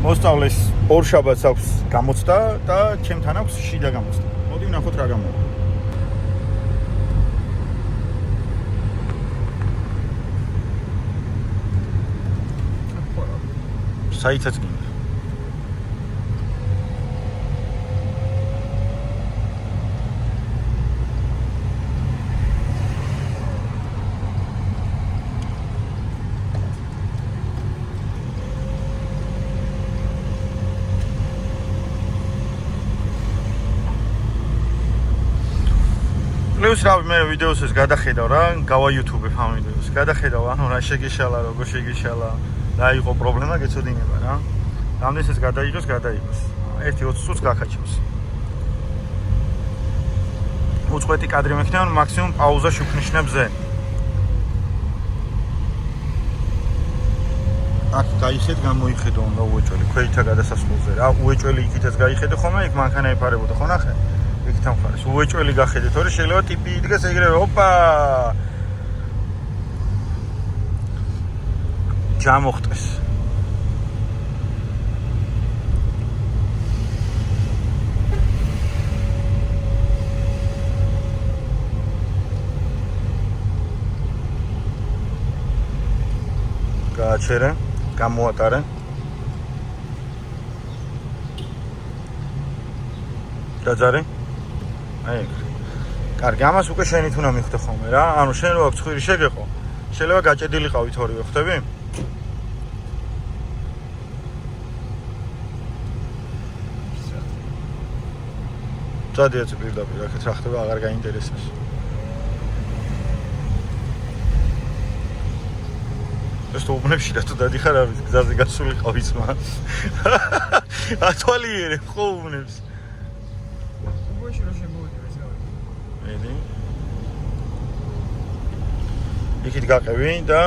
მოსწავლეს ორ შაბათს აქვს გამოცდა და ჩემთან აქვს შიდა გამოცდა. მოდი ვნახოთ რა გამოვა. საითაც გინდა. პლუს რა მე ვიდეოებს გადახედავ რა, გავა YouTube-ებ ამ ვიდეოს. გადახედავ, ანუ რა შეგეშალა, როგორ შეგეშალა, რა იყო პრობლემა, გეცოდინება რა. რამდენსაც გადაიღოს. 1-20 წუთს გაქაჩებს. უწყვეტი კადრი მექნება, მაქსიმუმ პაუზა შევქნიშნებ ზე. აქ გაიხედ, გამოიხედო უნდა უეჭველი, ქვეითა გადასასვლელზე რა. უეჭველი იქითაც გაიხედო ხომ, იქ მანქანა ეფარებოდა ხო ნახე? იქ თამხარეს. უეჭველი გახედეთ, თორე შეიძლება ტიპი იდგეს ეგრევე, ოპა! ჯამოხტეს. გააჩერე, გამოატარე. დაძარე. აი, კარგი, ამას უკვე შენით უნდა მიხვდე ხოლმე რა. ანუ შენ რო აქვს ხვირი შეგეყო. შეიძლება გაჭედილიყავით ორივე, ხვდები? წადიაც პირდაპირ, აქეთ რა ხდება, აღარ გაინტერესებს. ეს თუ უბნებში და თუ დადიხარ არის გზაზე გასულიყავ იცმა. ათვალიერებ ხო უბნებს. უბოში რა შემოვიდი ეს გავი. მედი. იქით გაყევი და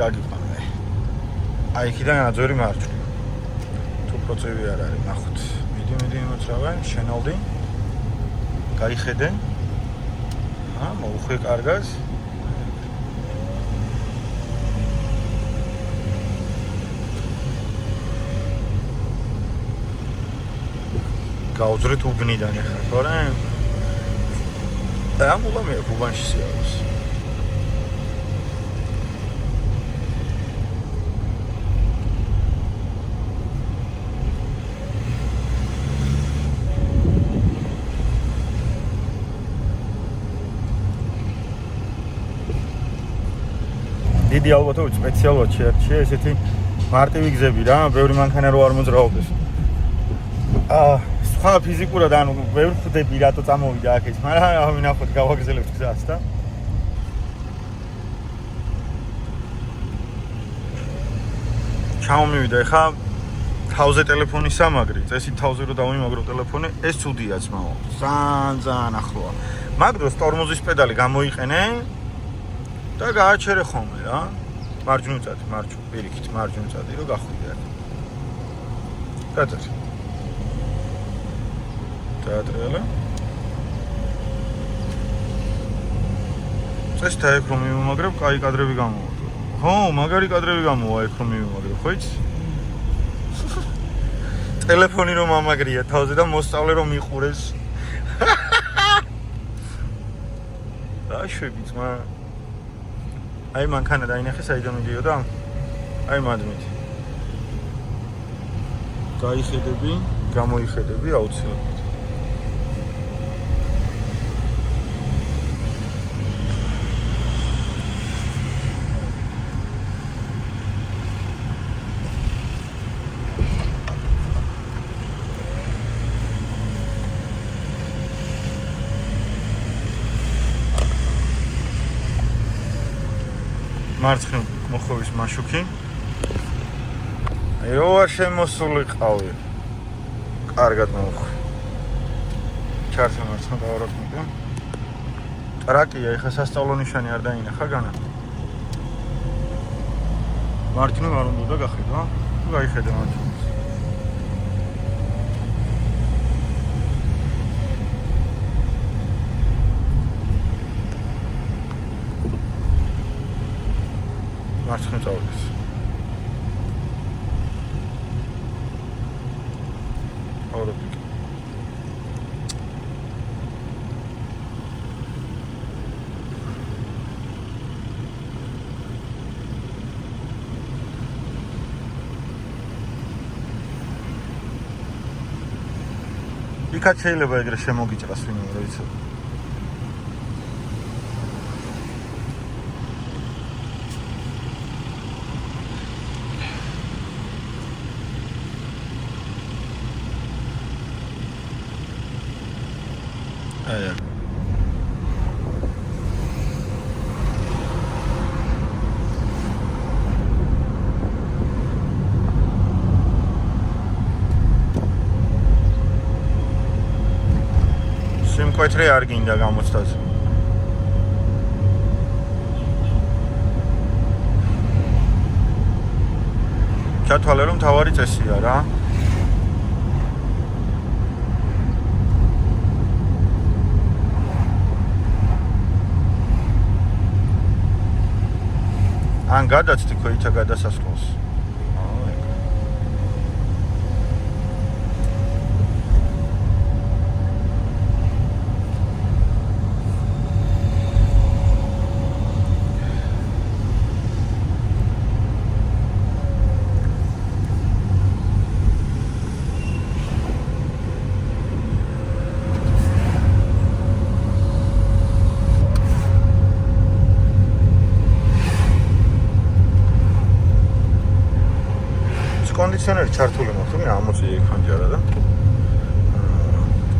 გაგიყვანე. აი იქიდან აძვერი მარჯვნივ. თუ პროცევი არ არის, ნახოთ. მიდი მოწრავე, შენალდი. გაიხედე. მოუხვე კარგას. გაუძრეთ უბნიდან ახლა, თორე ამულა მე უბანში სიარულს. დიდი ალბათობით სპეციალურად შეარჩია ესეთი მარტივი გზები რა, ბევრი მანქანა რო არ მოძრაობდეს. სხვა ფიზიკურად ანუ ვერ ხვდები რატო წამოვიდა აქ ეს, მაგრამ მინახოთ გავაგზავნებთ გზას და ჩამოვიდა ხა თავზე ტელეფონის სამაგრი, წესით თავზე რო დავიმაგრო ტელეფონი, ეს ცუდია ძმაო. ძალიან ახლოა. მაგ დროს ტორმოზის პედალი გამოიყენე და გააჩერე ხოლმე რა. მარჯვნივ წადი, პირიქით მარჯვნივ წადი, რომ გახვიდე აქ. დაძრე. დაატრიალა. წეს დაეკ რომ მიმაგრებ, კაი კადრები გამოვა. ხო, მაგარი კადრები გამოვა ეგ რომ მიმაგრებ, ხო იცი? ტელეფონი რომ ამაგრია თავზე და მოსწავლე რომ მიყურეს. დაშვები ძმა. აი მანქანა დაინახე საიდან მიდიოდა? აი მადმით. გაიხედები, გამოიხედები აუცილებლად. მარცხნივ მოხოვის მაშუქი. აი რო არ შემოსულიყავი. კარგად მოხვი. ჩართე მარცხნ დავაროქმიდე. ტრაკია, ეხა სასწავლო ნიშანი არ დაინახა განა. მარჯვნივ არ უნდა გახედო, თუ გაიხედე მარჯვნივ. მარცხნივ წავიდეს. იქაც შეიძლება ეგრე შემოგიჭრას ვინმე რო იცი. აი სიმკვეთრე არ გინდა გამოცდაზე. ჩათვალე რომ თავარი წესია რა. ან გადაცდი ქვეითა გადასასვლელს. კონდიციონერი ჩართული მაქვს, თუმცა ამოწია იქამდე არა და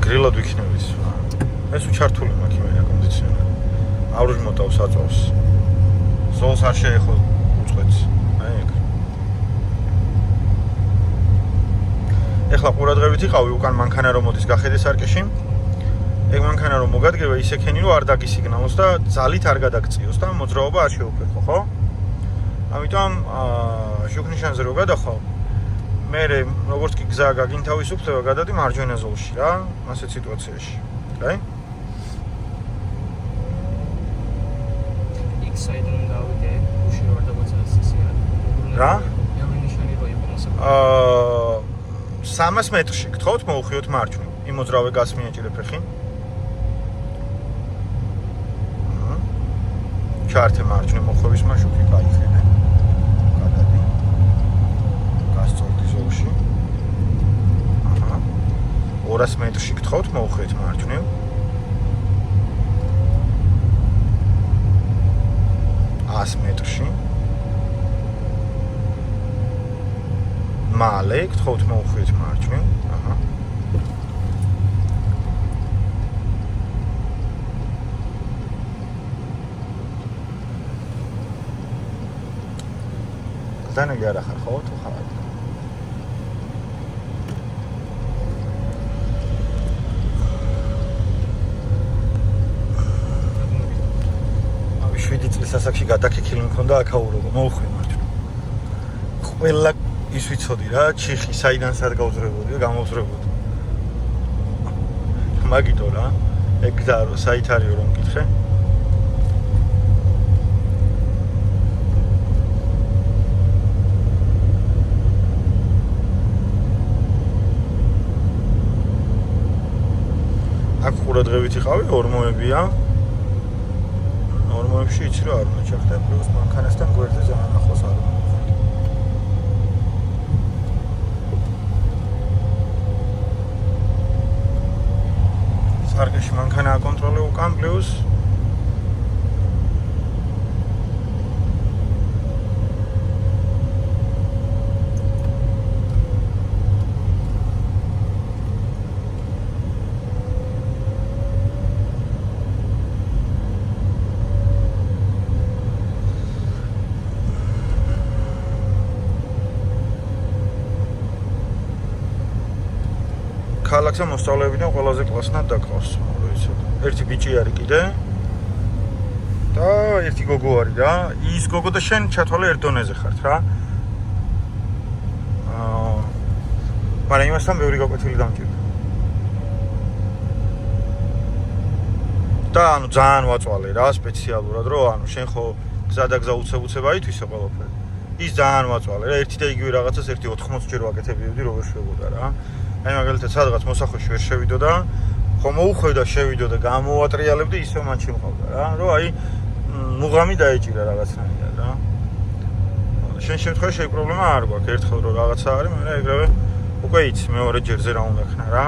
გრილად ვიქნების. ეს უჩართული მაქვს იმენა კონდიციონერი. აურის მოტავს აწვავს. ზოლს არ შეეხო უწყვეტს. აი ეგ. ეხლა ყურადღებით იყავი უკან მანქანა რომ მოდის გახედე სარკეში. ეგ მანქანა რომ მოგადგება ისექენი რომ არ დაგისიგნალოს და ძალით არ გადაგწიოს და მოძრაობა არ შეუფერხო, ხო? ამიტომ შუქნიშანზე რო გადახო მე როგორც კი გზა გაგინთავისუფლდება გადადი მარჯვენა ზოლში რა ასეთ სიტუაციაში. აი? იქ საიდან დავიდე, უშე ვარ და მოწესია. რა? მეორე ნიშანი რო იყო მასა. 300 მეტრში გთხოვთ მოუხიოთ მარჯვნივ. იმ მოძრავე გასმინეჭირე ფეხი. ჩართე მარჯვნივ მოხვევის მაშუკი გაიხედე. გადადი. გასწორდი ზოლში. 200 მეტრში გთხოვთ მოუხიოთ მარჯვნივ. მეტრში. მალე გთხოვთ მოუხვიეთ მარჯვნივ. აჰა. ზანები არ ახარ ხო თუ ხარ? სასაკში გადაკექილი მქონდა აქაურობა მოუხვი მარჯვნივ. ყველა ის ვიცოდი რა, ჩიხი საიდან სად გავძრებოდი და გამოვძრებოდი. მაგიტო რა, ეგ და საით არისო რომ მკითხე. აქ ყურადღებით იყავი, ორმოებია. ნორმებში იცი რა არ უნდა ჩახტე პლუს მანქანასთან გვერდზე ძალიან ახლოს არ უნდა. სარკეში მანქანა აკონტროლე უკან პლუს ქალაქზე მოსწავლეებიდან ყველაზე კლასნად დაგყავს, რა იცოდი. ერთი ბიჭი არის კიდე და ერთი გოგო არის რა. ის გოგო და შენ ჩათვალე ერთ დონეზე ხართ რა. მაგრამ იმასთან ბევრი გაკვეთილი დამჭირდა. და ანუ ძალიან ვაწვალე რა სპეციალურად, რომ ანუ შენ ხო გზა და გზა უცებ-უცებ აითვისე ყველაფერი. ის ძალიან ვაწვალე რა, ერთი და იგივე რაღაცას ერთი 80 ჯერ ვაკეთებიოდი, რომ ვერ შვებოდა რა. აი მაგალითად სადღაც მოსახვეში ვერ შევიდო და ხო მოუხვევდა შევიდო და გამოვატრიალებდი ისე მან შემყავდა რა რომ აი მუღამი დაეჭირა რაღაცნაირად რა. შენ შემთხვევაში ეგ პრობლემა არ გვაქვს. ერთხელ რომ რაღაცა არის, მაგრამ ეგრევე უკვე იცი მეორე ჯერზე რა უნდა ქნა რა.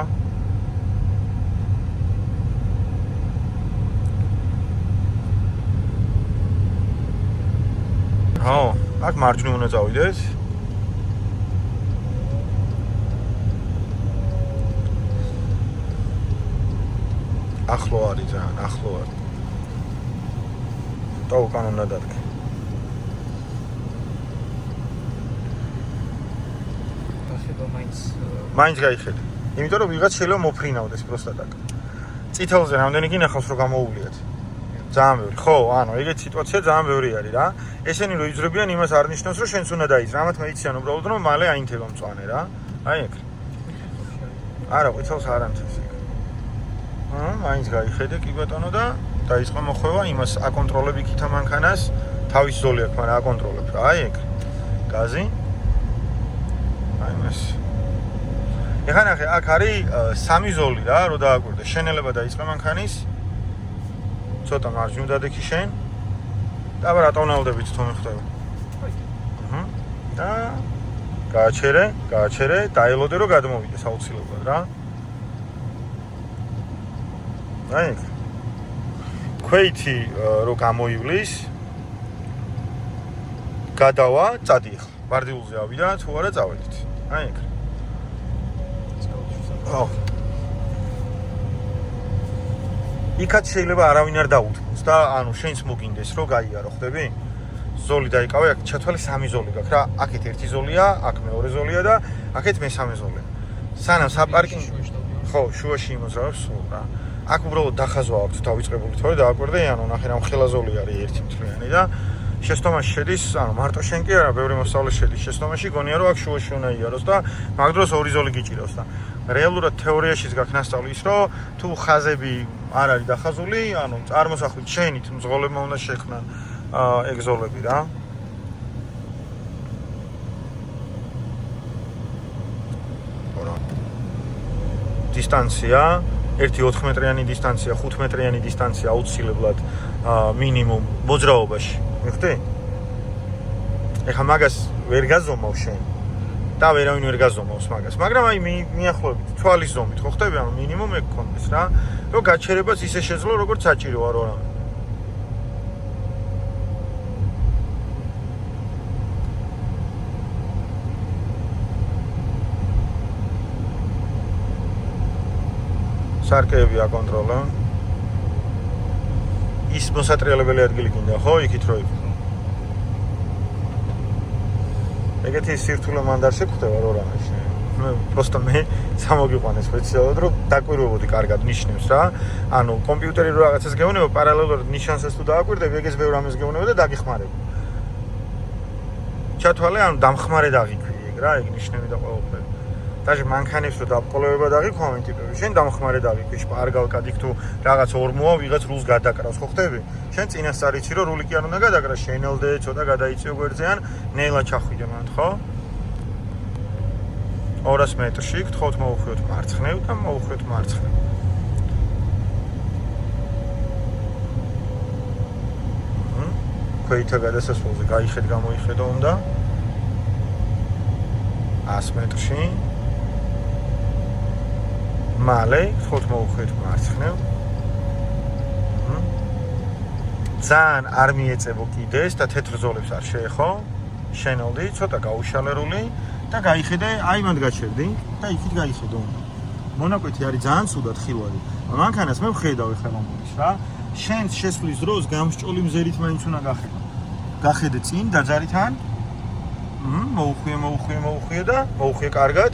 ხო, აქ მარჯვნივ უნდა წავიდეთ. ახლო არის ძალიან, ახლო არის. და უკან უნდა დადგე. ახლა მაინც გაიხედე. იმიტომ რომ ვიღაც შეიძლება მოფრინავდეს პროსტად აქ. წითელზე რამდენი გინახავს რომ გამოუვლიათ? ძალიან ბევრი. ხო, ანუ ეგეთ სიტუაცია ძალიან ბევრი არის რა. ესენი რო იზრებიან, იმას არ ნიშნავს რომ შენც უნდა დაიძრა. ამათ მეიციან უბრალოდ რომ მალე აინთება მწვანე რა. აი ეგ. არა, ყვითელს არ ამთებს ეგ. მაინც გაიხედე კი ბატონო და დაიწყო მოხვევა, იმას აკონტროლებ იქით ამანქანას. თავის ზოლი აქვს, მაგრამ აკონტროლებ რა. აი ეგ. გაზი. აი მას. ეხლა ნახე, აქ არის სამი ზოლი რა, რო დააკვირდე. შენელება დაიწყე მანქანის. ცოტა მარჯვნივ დადექი შენ. და აბა რატომ ნალდებით თქო ხდება. და გააჩერე, დაელოდე რომ გადმოვიდე საუცილებლად რა. აი ეგ. ქვეითი რო გამოივლის. გადავა, წადი ახლა. ვარდილზე ავიდა, თუ არა წავედით. აი ეგ. ხო. იქაც შეიძლება არავინ არ დაუთმოს და ანუ შენს მოგინდეს რომ გაიარო, ხდები? ზოლი დაიკავე, აქ ჩათვალე სამი ზოლი გაქვს რა. აქეთ ერთი ზოლია, აქ მეორე ზოლია და აქეთ მესამე ზოლია. სანამ საპარკინგ ხო, შუაში იმოზრავს სულ რა. აქ უბრალოდ დახაზვა აქვს დავიწყებული თორე დააკვირდე, ანუ ნახე რა მხელა ზოლი არის ერთი მთლიანი და შეცდომაში შედის, ანუ მარტო შენ კი არა, ბევრი მოსწავლე შედის შეცდომაში, გონია რომ აქ შუაში უნდა იაროს და მაგ დროს ორი ზოლი გიჭირავს და რეალურად თეორიაშიც გაქვს ნასწავლი ის, რომ თუ ხაზები არ არის დახაზული, ანუ წარმოსახვით შენით მძღოლებმა უნდა შექმნან ეგ ზოლები რა. დისტანცია, ერთი 4 მეტრიანი დისტანცია, 5 მეტრიანი დისტანცია აუცილებლად მინიმუმ მოძრაობაში. მიხდი? ეხა მაგას ვერ გაზომავ შენ. და ვერავინ ვერ გაზომავს მაგას, მაგრამ აი მიახლოებით თვალის ზომით, ხო ხდები? ანუ მინიმუმ ეგ გქონდეს რა, რომ გაჩერებას ისე შეძლო, როგორც საჭირო არ ვარ. სარკეები აკონტროლო. ის მოსატრიალებელი ადგილი გინდა, ხო? იქით რო იყო. ეგეთი სირთულე მანდ არ შეგხვდება რა რამეში. просто მე სამოგიყვანე სპეციალურად რომ დაკვირვებოდი კარგად ნიშნებს რა. ანუ კომპიუტერი რო რაღაცას გეუბნება, პარალელურად ნიშანსას თუ დააკვირდები, ეგეც ბევრ რამეს გეუბნება და დაგიხმარებ. ჩათვალე, ანუ დამხმარე დაღიქვი ეგ რა, ეგ ნიშნები და ყველაფერი. даже მანქანებს რო დაბყოლებება დაღიქვა ამ ტიპები, შენ დამხმარე დაღიქვი, შპარგალკადიქ თუ რაღაც ორმოა ვიღაც რულს გადაკრავს, ხო ხდები? შენ წინასწარ იცი რომ რული კი არ უნდა გადაკრა, შენელდე, ცოტა გადაიწიო გვერდზე ან ნელა ჩახვიდე მანდ, ხო? 200 მეტრში გთხოვთ მოუხვიოთ მარცხნივ და მოუხვიოთ მარცხნივ. ქვეითა გადასასვლელზე გაიხედ გამოიხედო უნდა 100 მეტრში. მალე გთხოვთ მოუხვიოთ მარცხნივ. ძალიან არ მიეწებო კიდეს და თეთრ ზოლებს არ შეეხო. შენელდი, ცოტა გაუშალერული და გაიხედე, აი მანდ გაჩერდი და იქით გაიხედო უნდა. მონაკვეთი არის ძალიან ცუდად ხილვადი. მანქანას მე ვხედავ ეხლა მომდის რა. შენს შესვლის დროს გამსჭოლი მზერით მაინც უნდა გახედო. გახედე წინ დაძარით ან მოუხვიე და მოუხვიე კარგად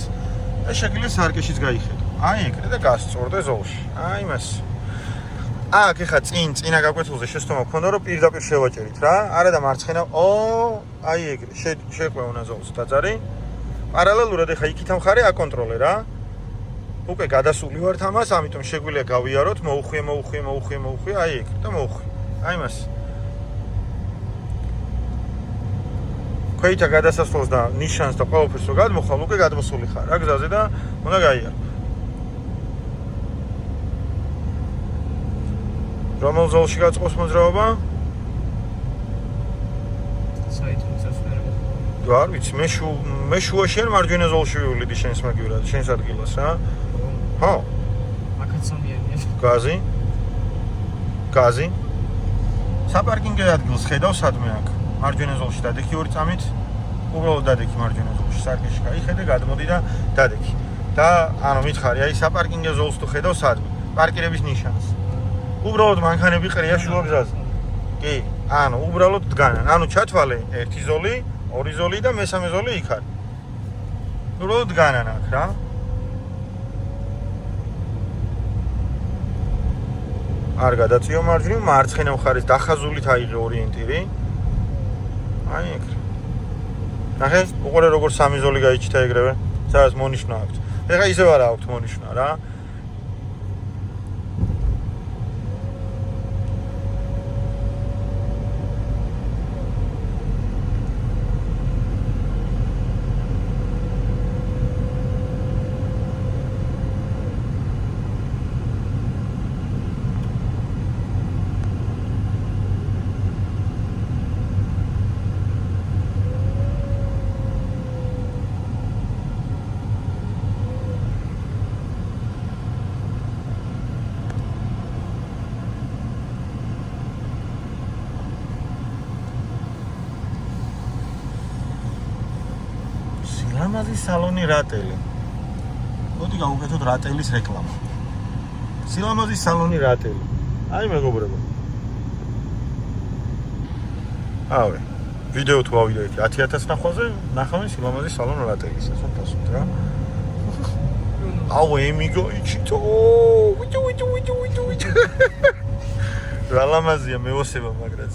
და შეგვიძლია სარკეშიც გაიხედო. აი ეგრე და გასწორდე ზოლში. აი მას. აქ ეხა წინა გაკვეთილზე შეცდომა გქონდა რომ პირდაპირ შევაჭერით რა. არა და მარცხენა. აი ეგრე შეყვევნა ზოლს დაძარი. პარალელურად ეხა იქით ამხარე აკონტროლე რა. უკვე გადასული ვართ ამას, ამიტომ შეგვიძლია გავიაროთ, მოუხვიე, აი ეგ და მოუხვიე. აი მას. ქვეითა გადასასვლელს და ნიშანს და ყველაფერს რო გადმოხვალ, უკვე გადმოსული ხარ რა გზაზე და უნდა გაიარო. რომელ ზოლში გაწყობს მოძრაობა? არ ვიცი, მე შუაში არ მარჯვენა ზოლში ვივლიდი შენს მაგივრად, შენს ადგილას რა. ხო. აქაც სამიანია. გაზი. საპარკინგო ადგილს ხედავ სადმე აქ. მარჯვენა ზოლში დადექი 2 წამით. უბრალოდ დადექი მარჯვენა ზოლში, სარკეში გაიხედე, გადმოდი და დადექი. და ანუ მითხარი, აი საპარკინგო ზოლს თუ ხედავ სად? პარკირების ნიშანს. უბრალოდ მანქანები ყრია შუა გზაზე. კი, ანუ უბრალოდ დგანან. ანუ ჩათვალე 1 ზოლი, 2 ზოლი და მესამე ზოლი იქ არის. უბრალოდ დგანან აქ რა. არ გადაწიო მარჯვნივ, მარცხენა მხარეს დახაზულით აიღე ორიენტირი. აი ეგ. ნახე, უყურე როგორ 3 ზოლი გაიჩიტა ეგრევე, სადაც მონიშნა აქვს. ეხლა ისევ არა აქვს მონიშნა რა. სილამაზის სალონი რატელი. მოდი გავუკეთოთ რატელის რეკლამა. სილამაზის სალონი რატელი. აი მეგობრებო. ავე. ვიდეო თუ ავიდეთ 10000 ნახვაზე, ნახავენ სილამაზის სალონ რატელის, ასე დასვით რა. აუ ემიგო იჩიტო. ვიჭუ. რა ლამაზია მეოსება მაგრაც.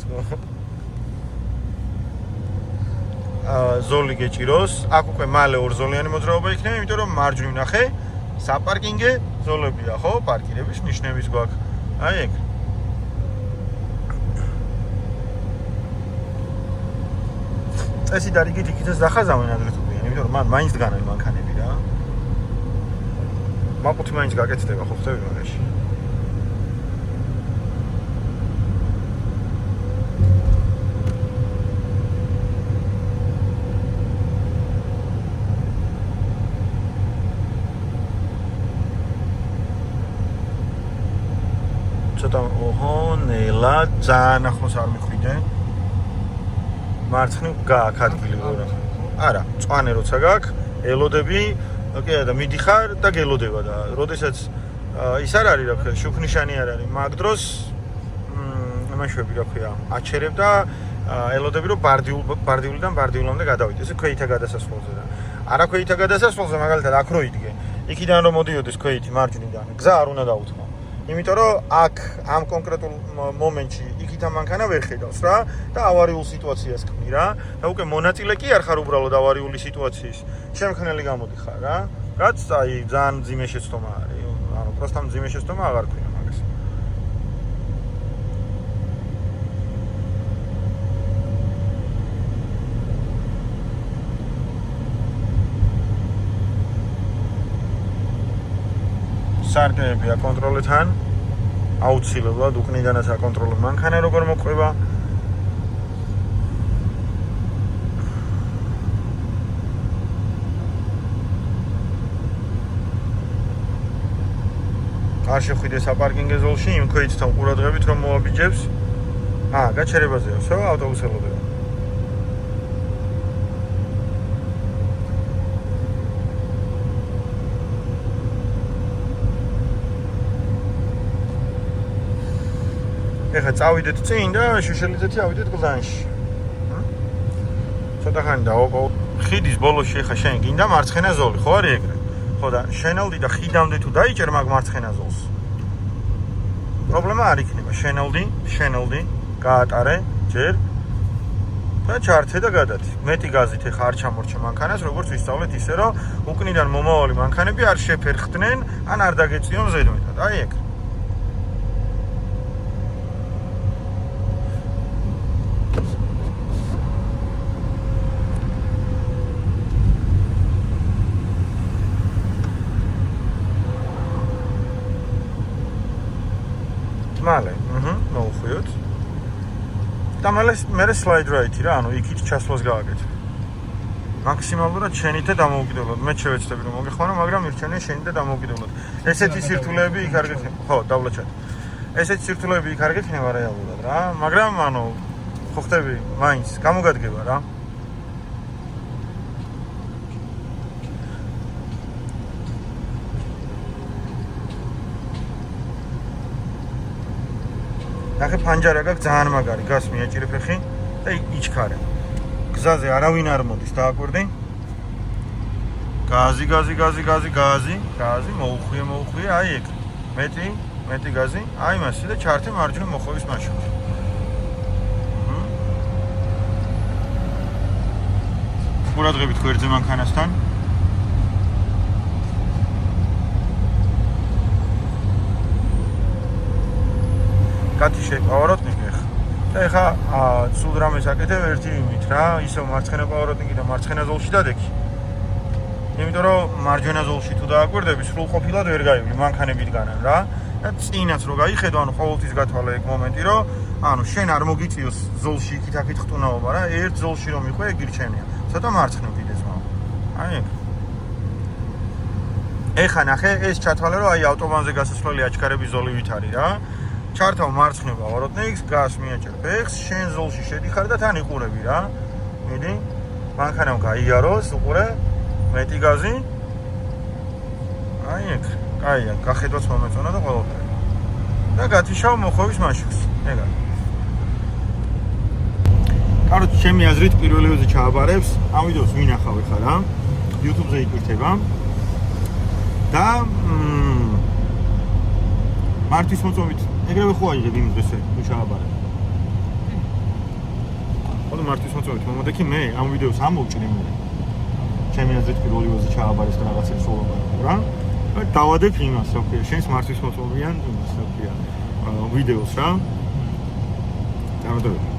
ზოლი გეჭიროს, აქ უკვე მალე 2 ზოლიანი მოძრაობა იქნება, იმიტომ რომ მარჯვნივ ნახე, საპარკინგე ზოლებია, ხო? პარკირების ნიშნების გვაქვს. აი ეგ. წესი დარიგით იქითაც დახაზავენ ადრეთობიან, იმიტომ რომ მან მაინც დგანან მანქანები რა. მაყუთი მაინც გაკეთდება, ხო ხტები მაგაში. ოჰო, ნელა, ძალიან ახლოს არ მიხვიდე. მარცხნივ გააქვს ადგილი რა. არა, წვანე როცა გაქვს, ელოდები, კი და მიდიხარ და გელოდება და როდესაც ის არ არის რა ქვია, შუქნიშანი არ არის. მაგ დროს იმაშვები რა ქვია, აჩერებ და ელოდები რომ ბარდიულიდან ბარდიულამდე გადავიდე. ესე ქვეითა გადასასვლელზე და არა ქვეითა გადასასვლელზე, მაგალითად აქ რო იდგე. იქიდან რომ მოდიოდეს ქვეითი მარჯვნიდან, გზა არ უნდა დაუთმო. იმიტომ რომ აქ ამ კონკრეტულ მომენტში იქით ამ მანქანა ვერ ხედავს რა და ავარიულ სიტუაციას ქმნი რა და უკვე მონაწილე კი არ ხარ უბრალოდ ავარიული სიტუაციის შემქმნელი გამოდიხარ რა რაც აი ძალიან მძიმე შეცდომა არის ანუ პროსტა მძიმე შეცდომა აღარ ქვია მაგას სარკეები აკონტროლე თან აუცილებლად უკნიდანაც აკონტროლე მანქანა როგორ მოყვება არ შეხვიდე საპარკინგო ზოლში იმ ქვეითთან ყურადღებით რომ მოაბიჯებს გაჩერებაზეა всё ავტობუსი ელოდება ეხლა წავიდეთ წინ და შუშელიძეთი ავიდეთ გზანში. ცოტა ხანი დავაყო. ხიდის ბოლოში ეხლა შენ გინდა მარცხენა ზოლი, ხო არის ეგრე? ხო და შენელდი და ხიდამდე თუ დაიჭერ მაგ მარცხენა ზოლს. პრობლემა არ იქნება. შენელდი, გაატარე, ჯერ და ჩართე და გადათი. მეტი გაზით ეხლა არ ჩამორჩა მანქანას, როგორც ვისწავლეთ ისე რომ უკნიდან მომავალი მანქანები არ შეფერხდნენ, ან არ დაგეწიონ ზედმეტად. აი ეგ. მალე, მოვხვიოთ. და მერე slide right-ი რა, ანუ იქით ჩასვლას გააკეთე. მაქსიმალურად შენით და დამოუკიდებლად. მე შევეცდები რომ მოგეხმარო, მაგრამ მირჩენია შენით და დამოუკიდებლად. ესეთი სირთულეები იქ არ გექნება. ხო, დავლაჩად. ესეთი სირთულეები იქ არ გექნება რეალურად რა, მაგრამ ანუ ხო ხტები? მაინც გამოგადგება რა. ნახე ფანჯარა გაქვს ძალიან მაგარი, გას მიაჭირე ფეხი და იჩქარე. გზაზე არავინ არ მოდის, დააკვირდი? გაზი, მოუხვია, აი ეგ. მეტი გაზი, აი მასე და ჩართე მარჯვნივ მოხოვის მაშინაში. ყურადღებით გვერდზე მანქანასთან. კათიშე პავაროტნიკი ხა. და ეხა სულ რამეს აკეთებ ერთი იმით რა, ისევ მარცხენა პავაროტნიკი და მარცხენა ზოლში დადექი. იმიტომ რომ მარჯვენა ზოლში თუ დააკვირდები, სრულყოფილად ვერ გაივლი, მანქანებით განან რა. და წინაც რო გაიხედო, ანუ ყოველთვის გათვალე ეგ მომენტი, რომ ანუ შენ არ მოგიწიოს ზოლში იქით-აქით ხტუნაობა რა, ერთ ზოლში რომ მიყვე, ეგ ირჩენია. ცოტა მარცხნივ კიდეც მაო. აი ეგ. ეხა ნახე, ეს ჩათვალე რომ აი ავტობანზე გასასვლელი აჩქარების ზოლივით არის რა. ჩართავ მარცხნივ პავაროტნიკს, გას მიაჭერ ფეხს, შენ ზოლში შედიხარ და თან იყურები რა. მიდი. მანქანამ გაიაროს, უყურე. მეტი გაზი. აი ეგ. კაია, გახედვაც მომეწონა და ყველაფერი. და გათიშავ მოხოვის მაშინს. ეგა. კაროჩ, ჩემი აზრით პირველივეზე ჩააბარებს, ამ ვიდეოს ვინახავ ხა რა. YouTube-ზე იკვრთება. და მართვის მოწობით ეგრევე ხო აიღებ იმ დღესე თუ ჩააბარებ. ხოლო მართვის მოწობით მომოდექი მე ამ ვიდეოს ამოვჭრი მე. ჩემი აზრით პირველივეზე ჩააბარეს და რაღაცებს ვოლაპარაკო რა. და დავადებ იმას, რა ქვია, შენს მართვის მოწმობიან იმას, რა ქვია, ვიდეოს რა. გამოდევ.